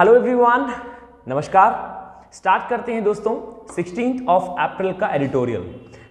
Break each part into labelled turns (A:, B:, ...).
A: Hello everyone, नमस्कार। Start करते हैं दोस्तों 16 अप्रैल का एडिटोरियल।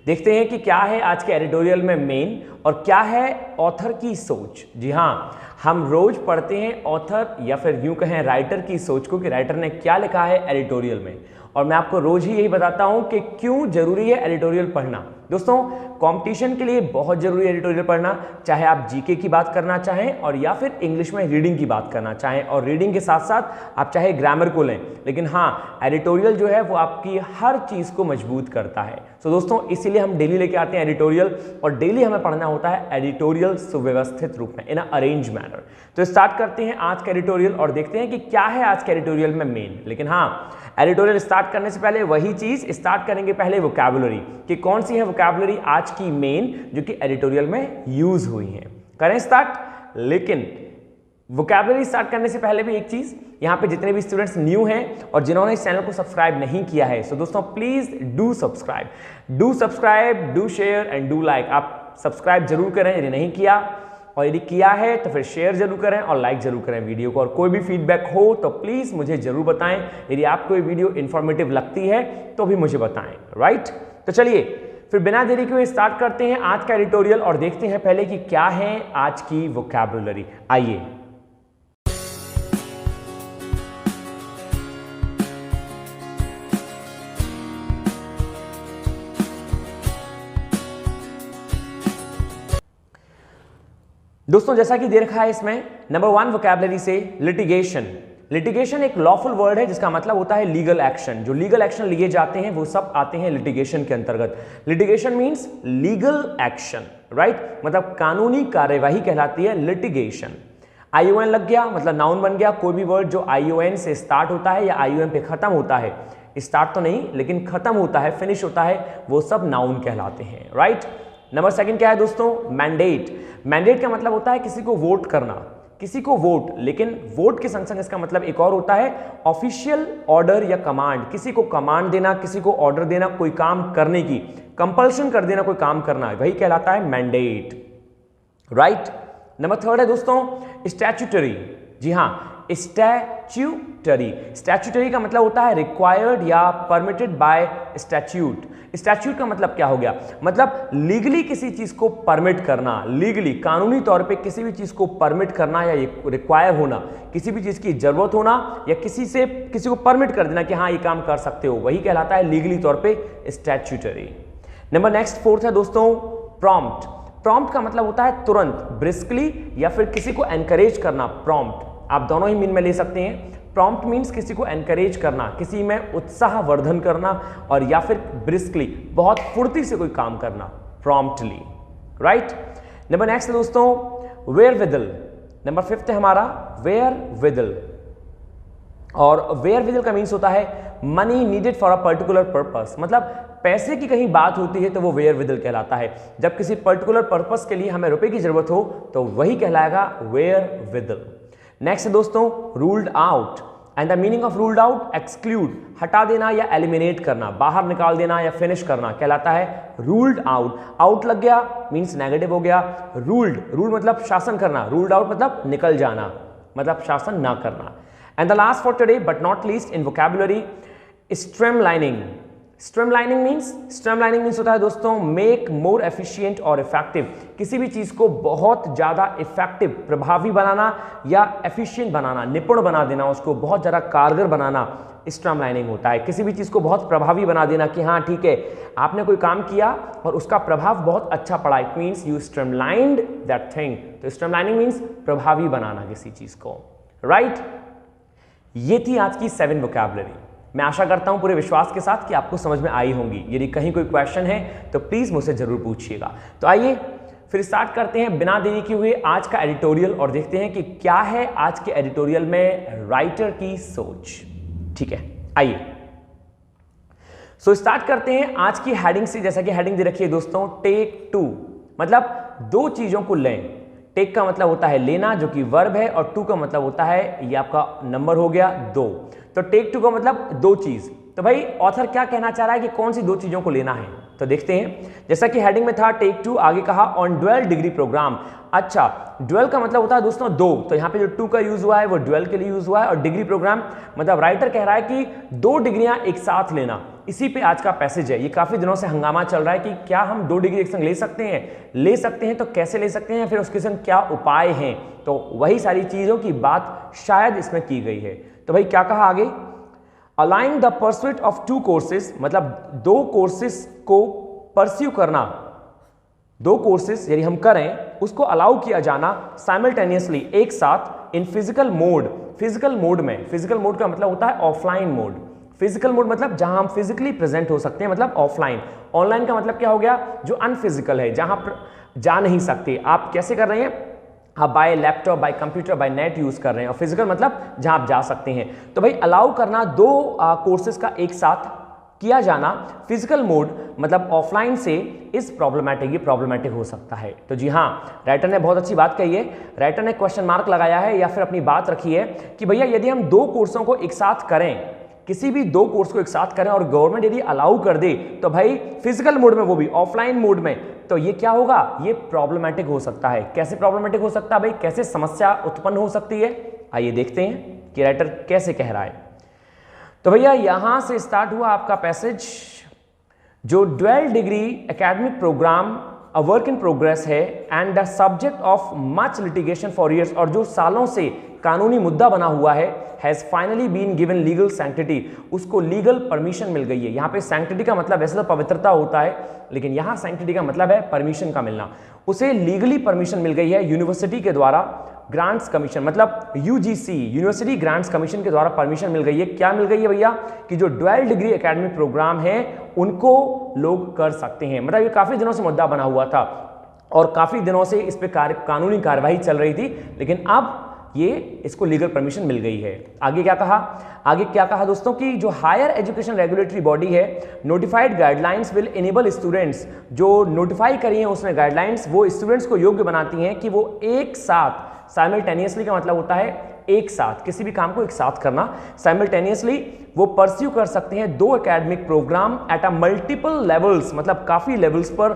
A: देखते हैं कि क्या है आज के एडिटोरियल में मेन और क्या है ऑथर की सोच। जी हाँ, हम रोज पढ़ते हैं ऑथर या फिर यूं कहें राइटर की सोच को कि राइटर ने क्या लिखा है एडिटोरियल में, और मैं आपको रोज ही यही बताता हूं कि क्यों जरूरी है एडिटोरियल पढ़ना। दोस्तों, कंपटीशन के लिए बहुत जरूरी है एडिटोरियल पढ़ना, चाहे आप जीके की बात करना चाहें और या फिर इंग्लिश में रीडिंग की बात करना चाहें, और रीडिंग के साथ साथ आप चाहे ग्रामर को लें, लेकिन हाँ एडिटोरियल जो है वो आपकी हर चीज को मजबूत करता है। तो दोस्तों, इसीलिए हम डेली लेके आते हैं एडिटोरियल, और डेली हमें पढ़ना होता है एडिटोरियल सुव्यवस्थित रूप में, इन अ अरेंज मैनर। तो स्टार्ट करते हैं आज का एडिटोरियल और देखते हैं कि क्या है आज के एडिटोरियल में मेन। लेकिन हाँ, एडिटोरियल स्टार्ट करने से पहले वही चीज स्टार्ट करेंगे, पहले वोकैबुलरी कि कौन सी है वोकैबुलरी आज की मेन जो कि एडिटोरियल में यूज हुई है। करें स्टार्ट। लेकिन वोकैबुलरी स्टार्ट करने से पहले भी एक चीज, यहां पे जितने भी स्टूडेंट्स न्यू हैं और जिन्होंने इस चैनल को सब्सक्राइब नहीं किया है, सो दोस्तों please do subscribe, do share and do like. आप सब्सक्राइब जरूर करें यदि नहीं किया, और यदि किया है तो फिर शेयर जरूर करें और लाइक जरूर करें वीडियो को। और कोई भी फीडबैक हो तो प्लीज मुझे जरूर बताएं। यदि आपको ये वीडियो इंफॉर्मेटिव लगती है तो भी मुझे बताएं, राइट। तो चलिए फिर बिना देरी के स्टार्ट करते हैं आज का एडिटोरियल और देखते हैं पहले कि क्या है आज की वोकैबुलरी। आइए। दोस्तों, जैसा कि दे रखा है इसमें, नंबर 1 वोकैबुलरी से लिटिगेशन। लिटिगेशन एक लॉफुल वर्ड है जिसका मतलब होता है लीगल एक्शन। जो लीगल एक्शन लिए जाते हैं वो सब आते हैं लिटिगेशन के अंतर्गत। Litigation means legal action, right, मतलब कानूनी कार्यवाही कहलाती है लिटिगेशन। ION लग गया मतलब नाउन बन गया। कोई भी वर्ड जो ION से स्टार्ट होता है या ION पे खत्म होता है, स्टार्ट तो नहीं लेकिन खत्म होता है, फिनिश होता है, वो सब नाउन कहलाते हैं, राइट। नंबर 2 क्या है दोस्तों? मैंडेट। मैंडेट का मतलब होता है किसी को वोट करना, किसी को वोट, लेकिन वोट के संग संग इसका मतलब एक और होता है ऑफिशियल ऑर्डर या कमांड। किसी को कमांड देना, किसी को ऑर्डर देना कोई काम करने की, कंपल्शन कर देना कोई काम करना, वही कहलाता है मैंडेट, राइट। नंबर 3 है दोस्तों स्टैट्यूटरी। जी हाँ, स्टैट्यूटरी। स्टैट्यूटरी का मतलब होता है रिक्वायर्ड या परमिटेड बाय स्टैट्यूट। स्टैट्यूट का मतलब क्या हो गया? मतलब लीगली किसी चीज को परमिट करना, लीगली कानूनी तौर पे किसी भी चीज को परमिट करना या रिक्वायर होना, किसी भी चीज की जरूरत होना या किसी को परमिट कर देना कि हाँ ये काम कर सकते हो, वही कहलाता है लीगली तौर पे स्टैट्यूटरी। नंबर नेक्स्ट 4 है दोस्तों प्रॉम्प्ट। प्रॉम्प्ट का मतलब होता है तुरंत, ब्रिस्कली या फिर किसी को एनकरेज करना। प्रॉम्प्ट आप दोनों ही मीन में ले सकते हैं। प्रॉम्प्ट मीन्स किसी को एनकरेज करना, किसी में उत्साह वर्धन करना, और या फिर ब्रिस्कली बहुत फुर्ती से कोई काम करना, प्रॉम्प्टली, राइट। नंबर नेक्स्ट दोस्तों वेयर विदल। नंबर 5 है हमारा वेयर विदल, और वेयर विदल का मीन्स होता है money needed for a particular purpose. मतलब पैसे की कहीं बात होती है तो वो वेयर विदल कहलाता है। जब किसी पर्टिकुलर पर्पस के लिए हमें रुपए की जरूरत हो तो वही कहलाएगा वेयर विदल। नेक्स्ट दोस्तों ruled out, and the meaning of ruled out exclude, हटा देना या एलिमिनेट करना, बाहर निकाल देना या फिनिश करना कहलाता है रूल्ड आउट। आउट लग गया मींस नेगेटिव हो गया। रूल्ड, रूल मतलब शासन करना, रूल्ड आउट मतलब निकल जाना, मतलब शासन ना करना। And the last for today but not least in vocabulary streamlining. Streamlining means होता है दोस्तों मेक मोर एफिशिएंट और इफेक्टिव। किसी भी चीज को बहुत ज्यादा इफेक्टिव, प्रभावी बनाना या एफिशिएंट बनाना, निपुण बना देना, उसको बहुत ज्यादा कारगर बनाना, स्ट्रीमलाइनिंग होता है। किसी भी चीज को बहुत प्रभावी बना देना कि हाँ ठीक है, आपने कोई काम किया और उसका प्रभाव बहुत अच्छा पड़ा, it means you streamlined that thing. तो स्ट्रीमलाइनिंग मीन्स प्रभावी बनाना किसी चीज को, राइट। ये थी आज की 7 वोकैबुलरी। मैं आशा करता हूं पूरे विश्वास के साथ कि आपको समझ में आई होंगी। यदि कहीं कोई क्वेश्चन है तो प्लीज मुझसे जरूर पूछिएगा। तो आइए फिर स्टार्ट करते हैं बिना देरी किए हुए आज का एडिटोरियल और देखते हैं कि क्या है आज के एडिटोरियल में राइटर की सोच। ठीक है, आइए। सो स्टार्ट करते हैं आज की हेडिंग से। जैसा कि हेडिंग दे रखी है दोस्तों टेक 2, मतलब 2 चीजों को लें। टेक का मतलब होता है लेना जो कि वर्ब है, और 2 का मतलब होता है ये आपका नंबर हो गया 2। तो टेक 2 का मतलब 2 चीज। तो भाई ऑथर क्या कहना चाह रहा है कि कौन सी 2 चीजों को लेना है? तो देखते हैं, जैसा कि हेडिंग में था टेक 2, आगे कहा ऑन ड्वेल डिग्री प्रोग्राम। अच्छा, ड्वेल का मतलब होता है दोस्तों दो, तो यहाँ पे जो 2 का यूज हुआ है वो ड्वेल के लिए यूज हुआ है, और डिग्री प्रोग्राम मतलब राइटर कह रहा है कि 2 डिग्रियां एक साथ लेना। इसी पे आज का पैसेज है। ये काफी दिनों से हंगामा चल रहा है कि क्या हम 2 डिग्री एक संग ले सकते हैं, तो कैसे ले सकते हैं, फिर उसके संग क्या उपाय हैं। तो वही सारी चीजों की बात शायद इसमें की गई है। तो भाई क्या कहा आगे, अलाइंग द परस्यूट ऑफ 2 कोर्सेज, मतलब 2 कोर्सेज को परस्यू करना, 2 कोर्सेज यदि हम करें उसको अलाउ किया जाना साइमल्टेनियसली, एक साथ, in physical mode, physical mode में। फिजिकल मोड का मतलब होता है ऑफलाइन मोड। फिजिकल मोड मतलब जहां हम फिजिकली प्रेजेंट हो सकते हैं, मतलब ऑफलाइन। ऑनलाइन का मतलब क्या हो गया, जो अनफिजिकल है, जहां जा नहीं सकते। आप कैसे कर रहे हैं, आप by laptop, by computer, by net use कर रहे हैं, और फिजिकल मतलब जहां आप जा सकते हैं। तो भाई अलाउ करना 2 कोर्सेज का एक साथ किया जाना फिजिकल मोड मतलब ऑफलाइन से इस प्रॉब्लमैटिक, ये प्रॉब्लमैटिक हो सकता है। तो जी हाँ, राइटर ने बहुत अच्छी बात कही है। राइटर ने क्वेश्चन मार्क लगाया है या फिर अपनी बात रखी है कि भैया यदि हम 2 कोर्सों को एक साथ करें, किसी भी 2 कोर्स को एक साथ करें और गवर्नमेंट यदि अलाउ कर दे, तो भाई फिजिकल मोड में, वो भी ऑफलाइन मोड में, तो ये क्या होगा, ये प्रॉब्लमैटिक हो सकता है। कैसे प्रॉब्लमैटिक हो सकता है भाई, कैसे समस्या उत्पन्न हो सकती है, आइए देखते हैं कि राइटर कैसे कह रहा है। तो भैया यहां से स्टार्ट हुआ आपका पैसेज, जो dual degree academic programme a work in progress है and the subject of much litigation for years, और जो सालों से कानूनी मुद्दा बना हुआ है, has finally been given legal sanctity, उसको लीगल परमिशन मिल गई है। यहाँ पे सैंक्टिटी का मतलब वैसे तो पवित्रता होता है, लेकिन यहाँ सैंक्टिटी का मतलब है परमिशन का मिलना। उसे लीगली परमिशन मिल गई है यूनिवर्सिटी के द्वारा, ग्रांट्स कमीशन मतलब यूजीसी, यूनिवर्सिटी ग्रांट्स कमीशन के द्वारा परमिशन मिल गई है। क्या मिल गई है भैया, कि जो ड्वेल डिग्री एकेडमिक प्रोग्राम है उनको लोग कर सकते हैं। मतलब ये काफी दिनों से मुद्दा बना हुआ था और काफी दिनों से इस पे कानूनी कार्यवाही चल रही थी, लेकिन अब ये इसको लीगल परमिशन मिल गई है। आगे क्या कहा दोस्तों, कि जो हायर एजुकेशन रेगुलेटरी बॉडी है, notified guidelines will enable students, जो नोटिफाई करी है उसने गाइडलाइंस, वो स्टूडेंट्स को योग्य बनाती हैं कि वो एक साथ, साइमल्टेनियसली का मतलब होता है एक साथ, किसी भी काम को एक साथ करना, साइमल्टेनियसली वो परस्यू कर सकते हैं 2 academic programme at a multiple levels, मतलब काफी लेवल्स पर,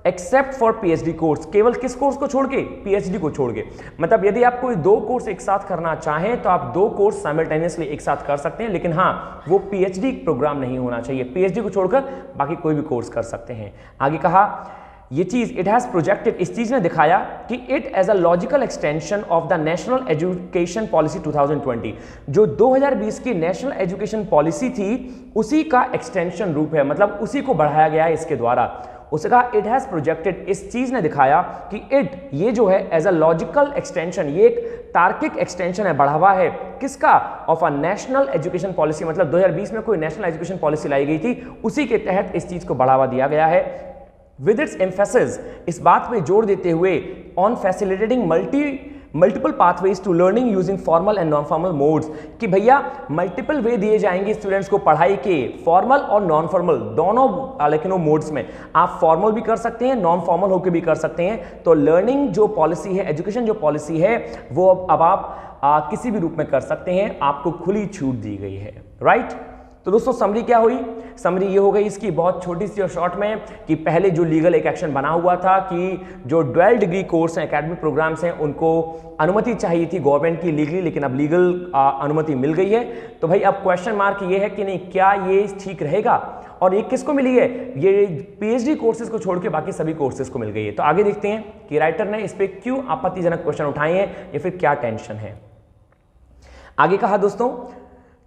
A: एक्सेप्ट फॉर पीएचडी कोर्स, केवल किस कोर्स को छोड़ के, पीएचडी को छोड़ के। मतलब यदि आप कोई 2 कोर्स एक साथ करना चाहें तो आप 2 कोर्स साइमल्टेनियसली एक साथ कर सकते हैं, लेकिन हाँ वो पीएचडी प्रोग्राम नहीं होना चाहिए। पीएचडी को छोड़कर बाकी कोई भी कोर्स कर सकते हैं। आगे कहा, ये चीज इट हैज प्रोजेक्टेड, इस चीज ने दिखाया कि it as a logical extension of the national education policy 2020, जो 2020 की नेशनल एजुकेशन पॉलिसी थी उसी का एक्सटेंशन रूप है, मतलब उसी को बढ़ाया गया है इसके द्वारा। उसका इट हैज प्रोजेक्टेड, इस चीज ने दिखाया कि इट, ये जो है एज अ लॉजिकल एक्सटेंशन, ये एक तार्किक एक्सटेंशन है, बढ़ावा है किसका, of a national education policy, मतलब 2020 में कोई नेशनल एजुकेशन पॉलिसी लाई गई थी, उसी के तहत इस चीज को बढ़ावा दिया गया है। विद इट्स एम्फेसिस, इस बात पे जोर देते हुए, on facilitating multiple pathways to learning using formal and non formal modes, कि भैया मल्टीपल वे दिए जाएंगे स्टूडेंट्स को पढ़ाई के, फॉर्मल और नॉन फॉर्मल दोनों लेकिन मोड्स में। आप फॉर्मल भी कर सकते हैं, नॉन फॉर्मल होकर भी कर सकते हैं। तो लर्निंग जो पॉलिसी है, एजुकेशन जो पॉलिसी है, वो अब आप किसी भी रूप में कर सकते हैं, आपको खुली छूट दी गई है, राइट। तो दोस्तों समरी क्या हुई, समरी ये हो गई इसकी बहुत छोटी सी और शॉर्ट में, कि पहले जो लीगल एक एक्शन बना हुआ था कि जो ड्वेल डिग्री कोर्स हैं, एकेडमिक प्रोग्राम्स हैं, उनको अनुमति चाहिए थी गवर्नमेंट की लीगली, लेकिन अब लीगल अनुमति मिल गई है। तो भाई अब क्वेश्चन मार्क ये है कि नहीं, क्या ये ठीक रहेगा, और ये किसको मिली है, ये पीएचडी कोर्सेज को छोड़ के बाकी सभी कोर्सेज को मिल गई है। तो आगे देखते हैं कि राइटर ने इस पर क्यों आपत्तिजनक क्वेश्चन उठाए हैं या फिर क्या टेंशन है। आगे कहा दोस्तों,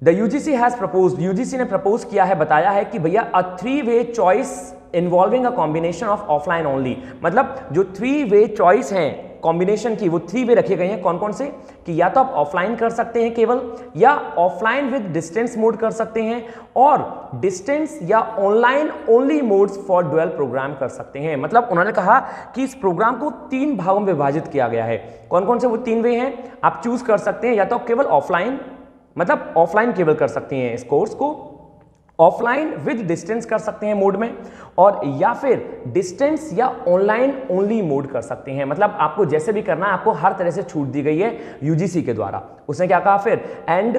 A: the UGC has proposed, UGC ने प्रपोज किया है, बताया है कि भैया अ 3-वे choice involving a combination of offline only, मतलब जो 3-वे चॉइस हैं कॉम्बिनेशन की, वो 3-वे रखे गए हैं। कौन कौन से, कि या तो आप ऑफलाइन कर सकते हैं केवल, या ऑफलाइन विद डिस्टेंस मोड कर सकते हैं, और डिस्टेंस या online only modes for dual programme कर सकते हैं। मतलब उन्होंने कहा कि इस प्रोग्राम को 3 भागों में विभाजित किया गया है। कौन कौन से वो 3 वे हैं, आप चूज कर सकते हैं, या तो केवल ऑफलाइन, मतलब ऑफलाइन केवल कर सकते हैं इस कोर्स को, ऑफलाइन विद डिस्टेंस कर सकते हैं मोड में, और या फिर डिस्टेंस या ऑनलाइन ओनली मोड कर सकते हैं। मतलब आपको जैसे भी करना है, आपको हर तरह से छूट दी गई है यूजीसी के द्वारा। उसने क्या कहा फिर, एंड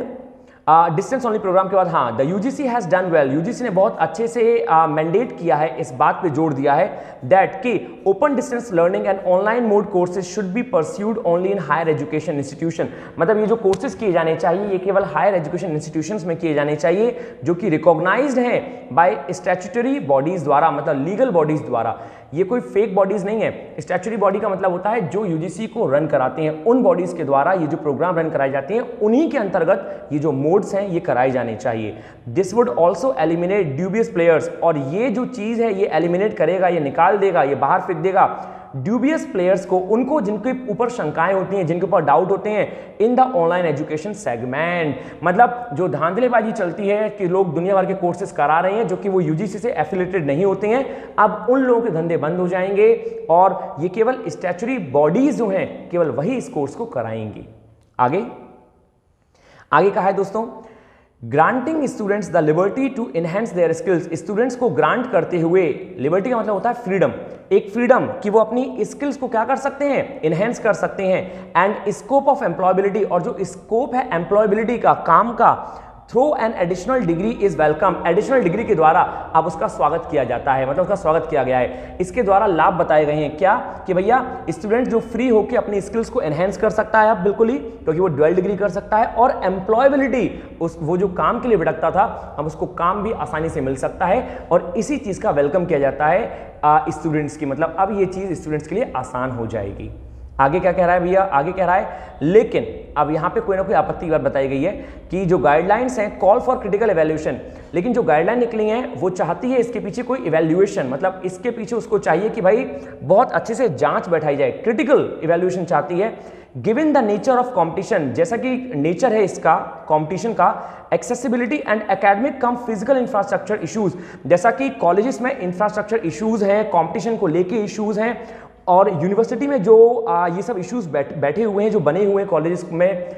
A: डिस्टेंस ओनली प्रोग्राम के बाद हाँ, the UGC has done well, UGC ने बहुत अच्छे से मैंडेट किया है, इस बात पे जोर दिया है दैट कि open distance learning and online mode courses should be pursued only in higher education institution. मतलब ये जो कोर्सेज किए जाने चाहिए ये केवल हायर एजुकेशन इंस्टीट्यूशंस में किए जाने चाहिए जो कि रिकॉग्नाइज्ड हैं बाय स्टैट्यूटरी बॉडीज द्वारा, मतलब लीगल बॉडीज द्वारा। ये कोई फेक बॉडीज नहीं है। स्टैट्यूटरी बॉडी का मतलब होता है जो यूजीसी को रन कराते हैं, उन बॉडीज के द्वारा ये जो प्रोग्राम रन कराए जाते हैं उन्हीं के अंतर्गत ये जो मोड्स हैं ये कराए जाने चाहिए। This would also eliminate dubious players, और ये जो चीज है ये एलिमिनेट करेगा, ये निकाल देगा, ये बाहर फेंक देगा ड्यूबियस प्लेयर्स को, उनको जिनके ऊपर शंकाएं होती हैं, जिनके ऊपर डाउट होते हैं in the online education segment. मतलब जो धांधलेबाजी चलती है कि लोग दुनिया भर के कोर्सेज करा रहे हैं जो कि वो यूजीसी से एफिलिएटेड नहीं होते हैं, अब उन लोगों के धंधे बंद हो जाएंगे और ये केवल स्टैट्यूटरी बॉडीज जो हैं केवल वही इस कोर्स को कराएंगी। आगे कहा है दोस्तों, granting students the liberty to enhance their skills. Students को ग्रांट करते हुए, लिबर्टी का मतलब होता है फ्रीडम, एक फ्रीडम कि वो अपनी स्किल्स को क्या कर सकते हैं, इनहेंस कर सकते हैं। एंड स्कोप ऑफ एम्प्लॉयबिलिटी, और जो स्कोप है एम्प्लॉयबिलिटी का, काम का, through an additional degree is welcome. Additional degree के द्वारा अब उसका स्वागत किया जाता है, मतलब उसका स्वागत किया गया है। इसके द्वारा लाभ बताए गए हैं क्या कि भैया स्टूडेंट जो फ्री होकर अपनी स्किल्स को एनहेंस कर सकता है अब बिल्कुल ही, क्योंकि वो ड्यूअल डिग्री कर सकता है, और एम्प्लॉयबिलिटी वो जो काम के लिए भटकता था अब उसको काम भी आसानी से मिल सकता है, और इसी चीज का वेलकम किया जाता है स्टूडेंट्स की। मतलब अब ये चीज स्टूडेंट्स के लिए आसान हो जाएगी। आगे क्या कह रहा है भैया, आगे कह रहा है लेकिन अब यहां पे कोई ना कोई आपत्ति की बात बताई गई है कि जो गाइडलाइंस हैं कॉल फॉर क्रिटिकल इवैल्यूएशन, लेकिन जो गाइडलाइन निकली हैं वो चाहती है इसके पीछे कोई इवैल्यूएशन, मतलब इसके पीछे उसको चाहिए कि भाई बहुत अच्छे से जांच बैठाई जाए, क्रिटिकल इवैल्यूएशन चाहती है। Given the nature of competition, जैसा कि नेचर है इसका कंपटीशन का, accessibility and academic come physical infrastructure issues, जैसा कि कॉलेजेस में इंफ्रास्ट्रक्चर इश्यूज हैं, कंपटीशन को लेके इश्यूज हैं, और यूनिवर्सिटी में जो ये सब इश्यूज बैठे हुए हैं, जो बने हुए हैं कॉलेजेस में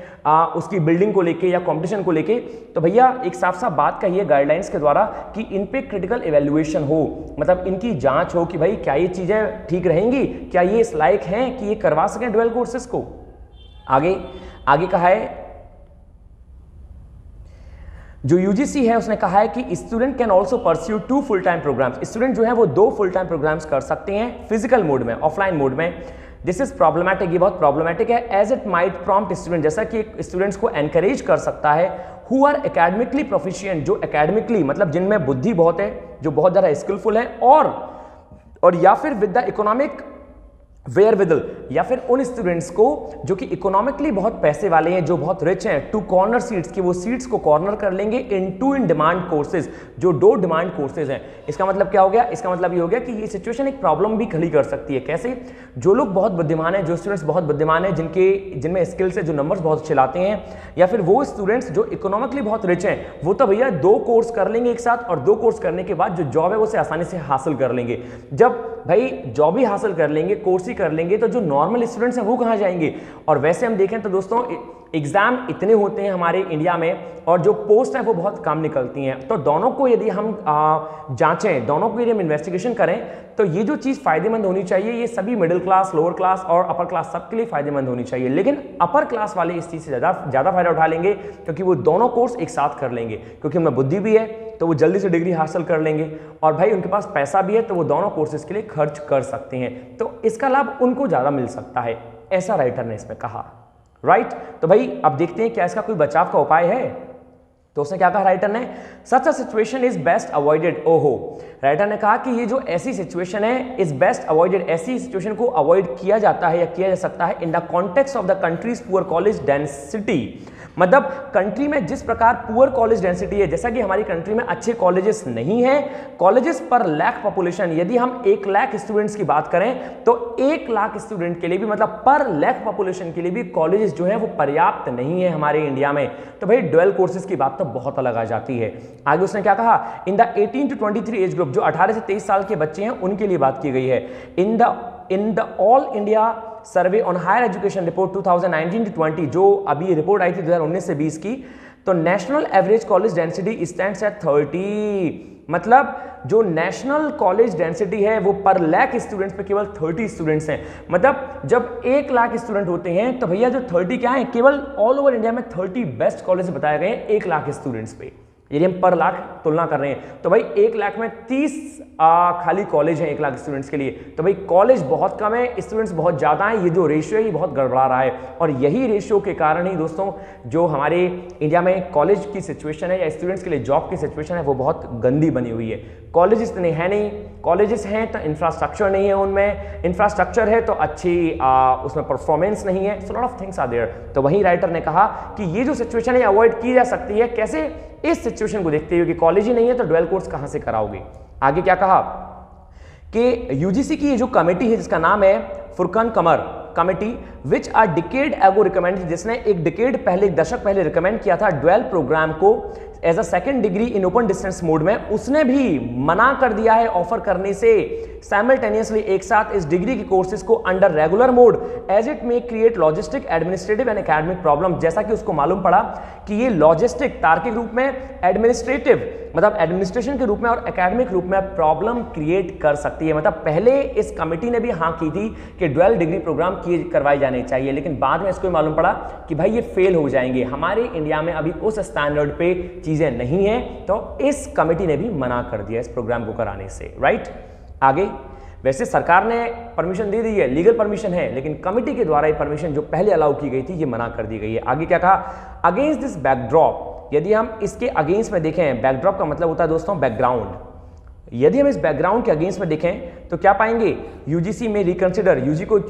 A: उसकी बिल्डिंग को लेके या कंपटीशन को लेके, तो भैया एक साफ साफ बात कही है गाइडलाइंस के द्वारा कि इन पे क्रिटिकल इवैल्यूएशन हो, मतलब इनकी जांच हो कि भाई क्या ये चीजें ठीक रहेंगी, क्या ये इस लायक हैं कि ये करवा सकें ड्यूअल कोर्सेज को। आगे कहा है, जो यूजीसी है उसने कहा है कि student can also pursue 2 full time programmes. Student जो है वो 2 फुल टाइम प्रोग्राम्स कर सकते हैं फिजिकल मोड में, ऑफलाइन मोड में। दिस इज प्रॉब्लमैटिक, ये बहुत प्रॉब्लमैटिक है, as it might prompt student, जैसा कि स्टूडेंट्स को एनकरेज कर सकता है हु आर एकेडमिकली प्रोफिशिएंट, जो एकेडमिकली मतलब जिनमें बुद्धि बहुत है, जो बहुत ज़्यादा स्किलफुल है, और या फिर विद द इकोनॉमिक वेयरविदल, या फिर उन स्टूडेंट्स को जो कि इकोनॉमिकली बहुत पैसे वाले हैं, जो बहुत रिच हैं, टू कॉर्नर सीट्स की वो सीट्स को कॉर्नर कर लेंगे इन डिमांड कोर्सेज, जो 2 डिमांड कोर्सेज हैं। इसका मतलब क्या हो गया, इसका मतलब ये हो गया कि ये सिचुएशन एक प्रॉब्लम भी खड़ी कर सकती है। कैसे, जो लोग बहुत बुद्धिमान हैं, जो स्टूडेंट्स बहुत बुद्धिमान हैं, जिनमें स्किल्स है, जो नंबर्स बहुत चलाते हैं, या फिर वो स्टूडेंट्स जो इकोनॉमिकली बहुत रिच हैं, वो तो भैया 2 कोर्स कर लेंगे एक साथ, और 2 कोर्स करने के बाद जो जॉब है वो उसे आसानी से हासिल कर लेंगे। जब भाई जॉब ही हासिल कर लेंगे, कोर्स ही कर लेंगे, तो जो नॉर्मल स्टूडेंट्स हैं वो कहाँ जाएंगे। और वैसे हम देखें तो दोस्तों एग्जाम इतने होते हैं हमारे इंडिया में, और जो पोस्ट है वो बहुत कम निकलती हैं, तो दोनों को यदि हम जांचें, दोनों को यदि हम इन्वेस्टिगेशन करें, तो ये जो चीज़ फायदेमंद होनी चाहिए, ये सभी मिडिल क्लास, लोअर क्लास और अपर क्लास सबके लिए फायदेमंद होनी चाहिए। लेकिन अपर क्लास वाले इस चीज़ से ज़्यादा फायदा उठा लेंगे, क्योंकि वो दोनों कोर्स एक साथ कर लेंगे, क्योंकि उनमें बुद्धि भी है तो वो जल्दी से डिग्री हासिल कर लेंगे, और भाई उनके पास पैसा भी है तो वो दोनों कोर्सेज के लिए खर्च कर सकते हैं, तो इसका लाभ उनको ज़्यादा मिल सकता है, ऐसा राइटर ने इसमें कहा। राइट, तो भाई अब देखते हैं क्या इसका कोई बचाव का उपाय है। तो उसने क्या कहा राइटर ने, such a situation is best avoided. ओहो, राइटर ने कहा कि ये जो ऐसी सिचुएशन है इज बेस्ट अवॉइडेड, ऐसी सिचुएशन को अवॉइड किया जाता है या किया जा सकता है in the context of the countries poor college density. मतलब कंट्री में जिस प्रकार पुअर कॉलेज डेंसिटी है, जैसा कि हमारी कंट्री में अच्छे कॉलेजेस नहीं हैं, कॉलेजेस पर लाख पॉपुलेशन, यदि हम 1 लाख स्टूडेंट्स की बात करें तो 1 लाख स्टूडेंट के लिए भी, मतलब पर लाख पॉपुलेशन के लिए भी कॉलेजेस जो है वो पर्याप्त नहीं है हमारे इंडिया में, तो भाई ड्यूअल कोर्सेज की बात तो बहुत अलग आ जाती है। आगे उसने क्या कहा, in the 18 to 23 age group, जो 18 से 23 साल के बच्चे हैं उनके लिए बात की गई है। In the all India survey on higher education report 2019-20, जो अभी रिपोर्ट आई थी 2019 से 20 की, तो national average college density stands eight 30। मतलब जो नेशनल कॉलेज डेंसिटी है वो पर लाख स्टूडेंट्स पे केवल 30 स्टूडेंट्स हैं। मतलब जब 1 लाख स्टूडेंट होते हैं तो भैया जो 30 क्या है, केवल ऑल ओवर इंडिया में 30 बेस्ट कॉलेज बताए गए हैं 1 लाख स्टूडेंट्स पे। यदि हम पर लाख तुलना कर रहे हैं तो भाई 1 लाख में 30 खाली कॉलेज हैं 1 लाख स्टूडेंट्स के लिए। तो भाई कॉलेज बहुत कम है, स्टूडेंट्स बहुत ज़्यादा हैं। ये जो रेशियो है ये बहुत गड़बड़ा रहा है और यही रेशियो के कारण ही दोस्तों जो हमारे इंडिया में कॉलेज की सिचुएशन है या स्टूडेंट्स के लिए जॉब की सिचुएशन है वो बहुत गंदी बनी हुई है। कॉलेजेस इतने हैं नहीं, कॉलेजेस हैं तो इंफ्रास्ट्रक्चर नहीं है, उनमें इंफ्रास्ट्रक्चर है तो अच्छी उसमें परफॉर्मेंस नहीं है, so lot of things are there. तो वहीं राइटर ने कहा कि ये जो सिचुएशन है अवॉइड की जा सकती है। कैसे? इस सिचुएशन को देखते हुए कि कॉलेज ही नहीं है तो ड्वेल कोर्स कहां से कराओगे। आगे क्या कहा कि यूजीसी की ये जो कमेटी है जिसका नाम है फुरकान कमर कमेटी विच आ डिकेड एगो रिकमेंड, जिसने एक डिकेड पहले, एक दशक पहले रिकमेंड किया था ड्वेल प्रोग्राम को as a second degree in open distance mode में, उसने भी मना कर दिया है ऑफर करने से साइमल्टेनियसली एक साथ इस डिग्री के कोर्सेज को under regular mode as it may create logistic administrative and academic problem. जैसा कि उसको मालूम पड़ा कि ये लॉजिस्टिक तार्किक रूप में, एडमिनिस्ट्रेटिव मतलब एडमिनिस्ट्रेशन के रूप में और एकेडमिक रूप में प्रॉब्लम क्रिएट कर सकती है। मतलब पहले इस कमेटी ने भी हाँ की थी कि ड्वेल डिग्री प्रोग्राम करवाए जाने चाहिए, लेकिन बाद में इसको मालूम पड़ा कि भाई ये फेल हो जाएंगे, हमारे इंडिया में अभी उस स्टैंडर्ड पे चीजें नहीं है, तो इस कमेटी ने भी मना कर दिया इस प्रोग्राम को कराने से। राइट, आगे वैसे सरकार ने परमिशन दे दी है, लीगल परमिशन है, लेकिन कमेटी के द्वारा ये परमिशन जो पहले अलाउ की गई थी ये मना कर दी गई है। आगे क्या कहा, अगेंस्ट दिस बैकड्रॉप, यदि हम इसके अगेंस्ट में देखें, बैकड्रॉप का मतलब होता है दोस्तों बैकग्राउंड, यदि हम इस बैकग्राउंड के अगेंस्ट में देखें तो क्या पाएंगे, यूजीसी में रिकंसिडर,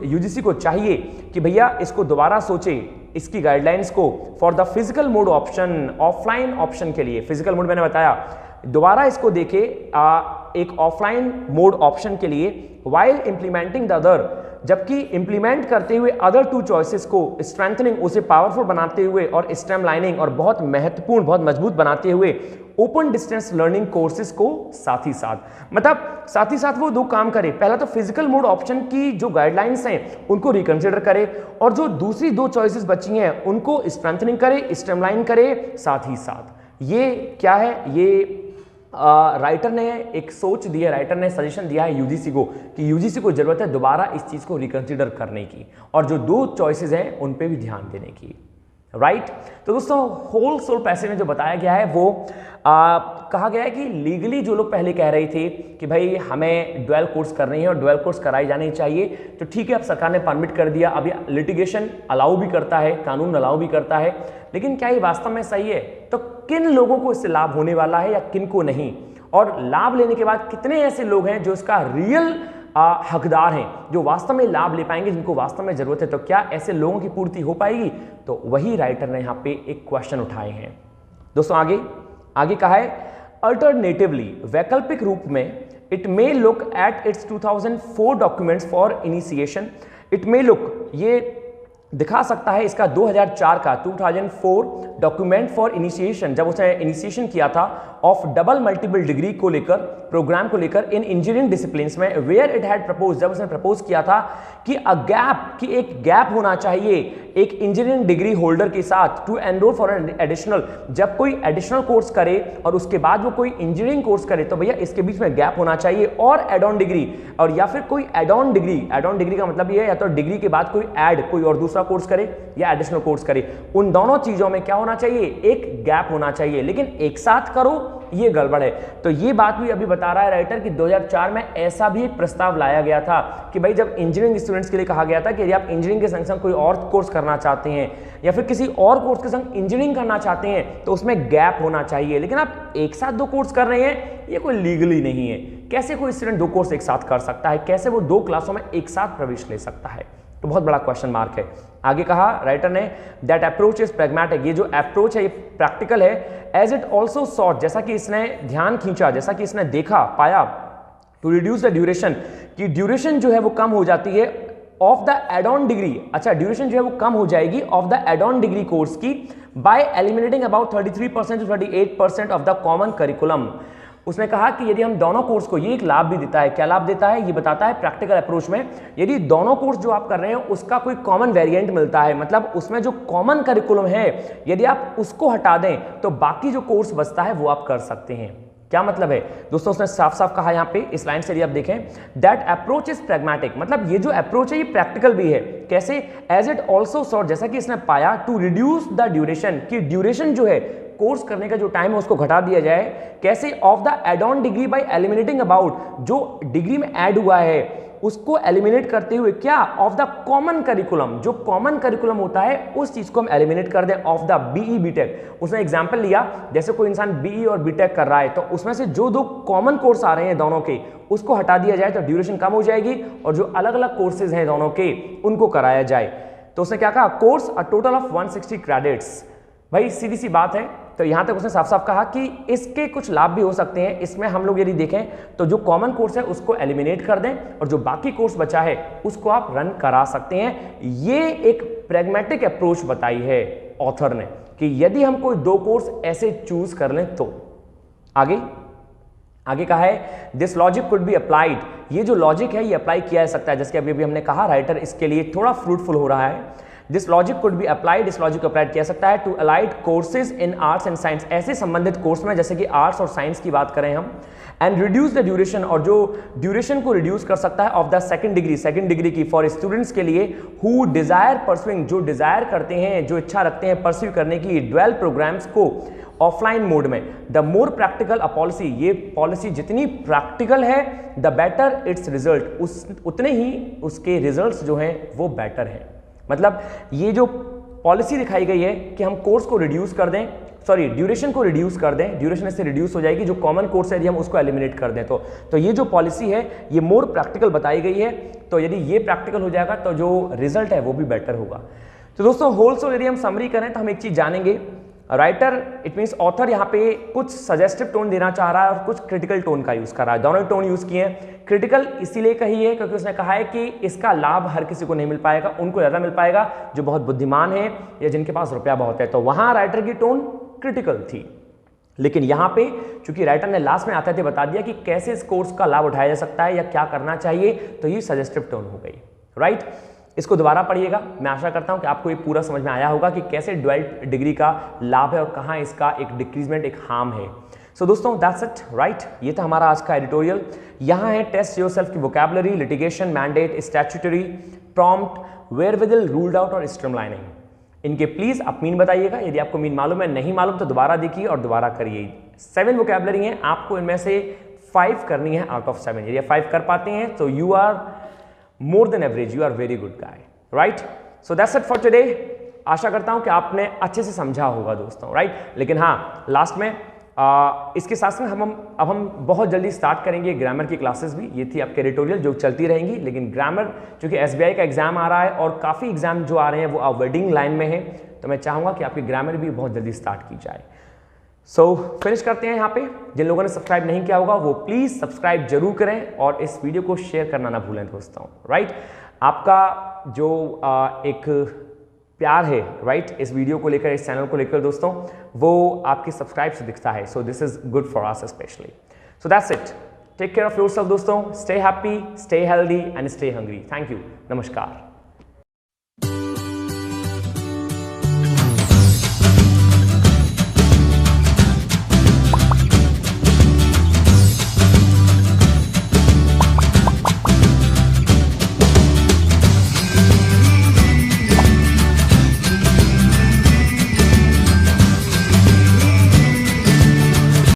A: यूजीसी को चाहिए कि भैया इसको दोबारा सोचे, इसकी गाइडलाइंस को for the physical mode option, offline option के लिए। फिजिकल मोड मैंने बताया, दोबारा इसको देखे एक ऑफलाइन मोड ऑप्शन के लिए, वाइल इंप्लीमेंटिंग द अदर, जबकि इंप्लीमेंट करते हुए अदर 2 चॉइसेस को स्ट्रेंथनिंग, उसे पावरफुल बनाते हुए और स्ट्रीमलाइनिंग और बहुत महत्वपूर्ण, बहुत मजबूत बनाते हुए ओपन डिस्टेंस लर्निंग कोर्सेज को साथ ही साथ, मतलब साथ ही साथ वो 2 काम करे। पहला तो फिजिकल मोड ऑप्शन की जो गाइडलाइंस हैं उनको रिकंसिडर करे और जो दूसरी 2 चॉइसेस बची हैं उनको स्ट्रेंथनिंग करे, स्ट्रीमलाइन करे साथ ही साथ। ये क्या है, ये राइटर ने एक सोच दी है, राइटर ने सजेशन दिया है यूजीसी को कि यूजीसी को जरूरत है दोबारा इस चीज को रिकंसिडर करने की और जो 2 चॉइसेस हैं उन पे भी ध्यान देने की। राइट, तो दोस्तों होल सोल पैसेज में जो बताया गया है वो कहा गया है कि लीगली जो लोग पहले कह रहे थे कि भाई हमें ड्वेल कोर्स करनी है और ड्वेल कोर्स कराई जानी चाहिए, तो ठीक है अब सरकार ने परमिट कर दिया, अभी लिटिगेशन अलाउ भी करता है, कानून अलाउ भी करता है, लेकिन क्या ये वास्तव में सही है? तो किन लोगों को इससे लाभ होने वाला है या किन को नहीं, और लाभ लेने के बाद कितने ऐसे लोग हैं जो इसका रियल हकदार हैं, जो वास्तव में लाभ ले पाएंगे, जिनको वास्तव में जरूरत है, तो क्या ऐसे लोगों की पूर्ति हो पाएगी? तो वही राइटर ने यहाँ पे एक क्वेश्चन उठाए हैं दोस्तों। आगे कहा है अल्टरनेटिवली, वैकल्पिक रूप में, it may look at its 2004 documents for initiation, it may look, ये दिखा सकता है इसका 2004 का 2004 डॉक्यूमेंट फॉर इनिशिएशन, जब उसने इनिशिएशन किया था ऑफ डबल मल्टीपल डिग्री को लेकर, प्रोग्राम को लेकर इन इंजीनियरिंग डिसिप्लिन्स में, वेयर इट हैड प्रपोज, जब उसने प्रपोज किया था कि एक गैप होना चाहिए एक इंजीनियरिंग डिग्री होल्डर के साथ to enrol for an additional, जब कोई एडिशनल कोर्स करे और उसके बाद वो कोई इंजीनियरिंग कोर्स करे तो भैया इसके बीच में गैप होना चाहिए, और एड ऑन डिग्री, और या फिर कोई एड ऑन डिग्री का मतलब ये है या तो डिग्री के बाद कोई और दूसरा कोर्स करे या एडिशनल कोर्स करे, उन दोनों चीजों में क्या होना चाहिए, एक गैप होना चाहिए, लेकिन एक साथ करो ये गड़बड़ है। तो ये बात भी अभी बता रहा है राइटर कि 2004 में ऐसा भी एक प्रस्ताव लाया गया था कि भाई जब इंजीनियरिंग स्टूडेंट्स के लिए कहा गया था कि यदि आप इंजीनियरिंग के संग संग कोई और कोर्स करना चाहते हैं या फिर किसी और कोर्स के संग इंजीनियरिंग करना चाहते हैं तो उसमें गैप होना चाहिए, लेकिन आप एक साथ 2 कोर्स कर रहे हैं, ये कोई लीगली नहीं है। कैसे कोई स्टूडेंट 2 कोर्स एक साथ कर सकता है, कैसे वो 2 क्लासों में एक साथ प्रवेश ले सकता है? तो बहुत बड़ा क्वेश्चन मार्क है। आगे कहा राइटर ने दैट अप्रोच इज प्रैग्मेटिक, ये जो अप्रोच है ये प्रैक्टिकल है, एज इट ऑल्सो सॉट, जैसा कि इसने ध्यान खींचा, जैसा कि इसने देखा पाया, टू रिड्यूस द ड्यूरेशन, कि ड्यूरेशन जो है वो कम हो जाती है of the add on degree, अच्छा ड्यूरेशन जो है वो कम हो जाएगी of the add on degree course की by eliminating about 33% to 38% of the common curriculum. उसने कहा कि यदि हम दोनों कोर्स को, ये एक लाभ भी देता है, क्या लाभ देता है ये बताता है प्रैक्टिकल अप्रोच में, यदि दोनों कोर्स जो आप कर रहे हैं उसका कोई कॉमन वेरिएंट मिलता है, मतलब उसमें जो कॉमन करिकुलम है यदि आप उसको हटा दें तो बाकी जो कोर्स बचता है वो आप कर सकते हैं। क्या मतलब है दोस्तों, उसने साफ साफ कहा यहाँ पे इस लाइन से, यदि आप देखें, दैट अप्रोच इज प्रैग्मेटिक, मतलब ये जो अप्रोच है ये प्रैक्टिकल भी है। कैसे? एज इट ऑल्सो सॉर्ट, जैसा कि इसने पाया, टू रिड्यूस द ड्यूरेशन, कि ड्यूरेशन जो है कोर्स करने का जो टाइम है उसको घटा दिया जाए। कैसे? Of the add on degree by eliminating about, जो डिग्री में ऐड हुआ है उसको एलिमिनेट करते हुए, क्या? ऑफ द कॉमन करिकुलम, जो कॉमन करिकुलम होता है उस चीज को हम एलिमिनेट कर दें, ऑफ द बीई बीटेक। उसने एग्जांपल लिया, जैसे कोई इंसान बीई और बीटेक कर रहा है तो उसमें से जो दो कॉमन कोर्स आ रहे हैं दोनों के, उसको हटा दिया जाए तो ड्यूरेशन कम हो जाएगी, और जो अलग अलग कोर्सेज हैं दोनों के उनको कराया जाए। तो उसने क्या कहा? Course a total of 160 credits. भाई सीधी सी बात है, तो यहां तक उसने साफ साफ कहा कि इसके कुछ लाभ भी हो सकते हैं। इसमें हम लोग यदि देखें तो जो कॉमन कोर्स है उसको एलिमिनेट कर दें और जो बाकी कोर्स बचा है उसको आप रन करा सकते हैं। ये एक प्रैग्मेटिक अप्रोच बताई है ऑथर ने कि यदि हम कोई दो कोर्स ऐसे चूज कर लें तो। आगे कहा है this logic could be applied, ये जो लॉजिक है ये अप्लाई किया जा सकता है। जैसे अभी हमने कहा राइटर इसके लिए थोड़ा फ्रूटफुल हो रहा है। This logic could be applied, इस लॉजिक को अप्लाई किया सकता है to allied courses in arts and science, ऐसे संबंधित कोर्स में जैसे कि आर्ट्स और साइंस की बात करें हम, एंड रिड्यूस द ड्यूरेशन, और जो ड्यूरेशन को रिड्यूस कर सकता है ऑफ द सेकंड डिग्री की, फॉर स्टूडेंट्स के लिए हु डिजायर परस्यूइंग, जो डिजायर करते हैं, जो इच्छा रखते हैं परस्यू करने की ड्वेल प्रोग्राम्स को ऑफलाइन मोड में। The more practical a policy, ये पॉलिसी जितनी प्रैक्टिकल है द बेटर इट्स रिजल्ट, उतने ही उसके रिजल्ट्स जो हैं वो बेटर हैं। मतलब ये जो पॉलिसी दिखाई गई है कि हम कोर्स को रिड्यूस कर दें, सॉरी ड्यूरेशन को रिड्यूस कर दें, ड्यूरेशन इससे रिड्यूस हो जाएगी, जो कॉमन कोर्स है यदि हम उसको एलिमिनेट कर दें तो ये जो पॉलिसी है ये मोर प्रैक्टिकल बताई गई है। तो यदि ये प्रैक्टिकल हो जाएगा तो जो रिजल्ट है वो भी बेटर होगा। तो दोस्तों होलसेल यदि हम समरी करें तो हम एक चीज जानेंगे, राइटर इट मीन्स ऑथर यहाँ पे कुछ सजेस्टिव टोन देना चाह रहा है और कुछ क्रिटिकल टोन का यूज कर रहा है। दोनों टोन यूज किए हैं। क्रिटिकल इसीलिए कही है क्योंकि उसने कहा है कि इसका लाभ हर किसी को नहीं मिल पाएगा, उनको ज्यादा मिल पाएगा जो बहुत बुद्धिमान है या जिनके पास रुपया बहुत है। तो वहां राइटर की टोन क्रिटिकल थी, लेकिन यहाँ पे चूंकि राइटर ने लास्ट में आते थे बता दिया कि कैसे इस कोर्स का लाभ उठाया जा सकता है या क्या करना चाहिए, तो ये सजेस्टिव टोन हो गई। राइट, इसको दोबारा पढ़िएगा। मैं आशा करता हूं कि आपको ये पूरा समझ में आया होगा कि कैसे ड्वेल डिग्री का लाभ है और कहां इसका एक डिक्रीजमेंट, एक हार्म है। सो दोस्तों दैट्स इट, राइट। ये था हमारा आज का एडिटोरियल। यहाँ है टेस्ट योरसेल्फ की vocabulary, litigation, mandate, statutory, prompt, wherewithal, ruled out और स्ट्रीमलाइनिंग। इनके प्लीज आप मीन बताइएगा। यदि आपको मीन मालूम है, नहीं मालूम तो दोबारा देखिए और दोबारा करिए। 7 वोकैबुलरी है, आपको इनमें से 5 करनी है आउट ऑफ 7। यदि आप 5 कर पाते हैं तो you are more than average, you are very good guy, right? So that's it for today. आशा करता हूं कि आपने अच्छे से समझा होगा दोस्तों, right? लेकिन हाँ, लास्ट में इसके साथ साथ अब हम बहुत जल्दी स्टार्ट करेंगे ग्रामर की क्लासेस भी। ये थी आपके एडिटोरियल जो चलती रहेंगी, लेकिन ग्रामर चूंकि SBI का एग्जाम आ रहा है और काफ़ी एग्जाम जो आ रहे हैं वो अवॉइडिंग लाइन में है, तो मैं चाहूँगा कि आपकी ग्रामर भी बहुत जल्दी स्टार्ट की जाए। सो फिनिश करते हैं यहाँ पे। जिन लोगों ने सब्सक्राइब नहीं किया होगा वो प्लीज सब्सक्राइब जरूर करें और इस वीडियो को शेयर करना ना भूलें दोस्तों, राइट। आपका जो एक प्यार है, राइट, इस वीडियो को लेकर, इस चैनल को लेकर दोस्तों, वो आपके सब्सक्राइब से दिखता है। So this is good for us specially. So that's it, take care of yourself दोस्तों, stay happy, stay healthy and stay hungry. Thank you, नमस्कार।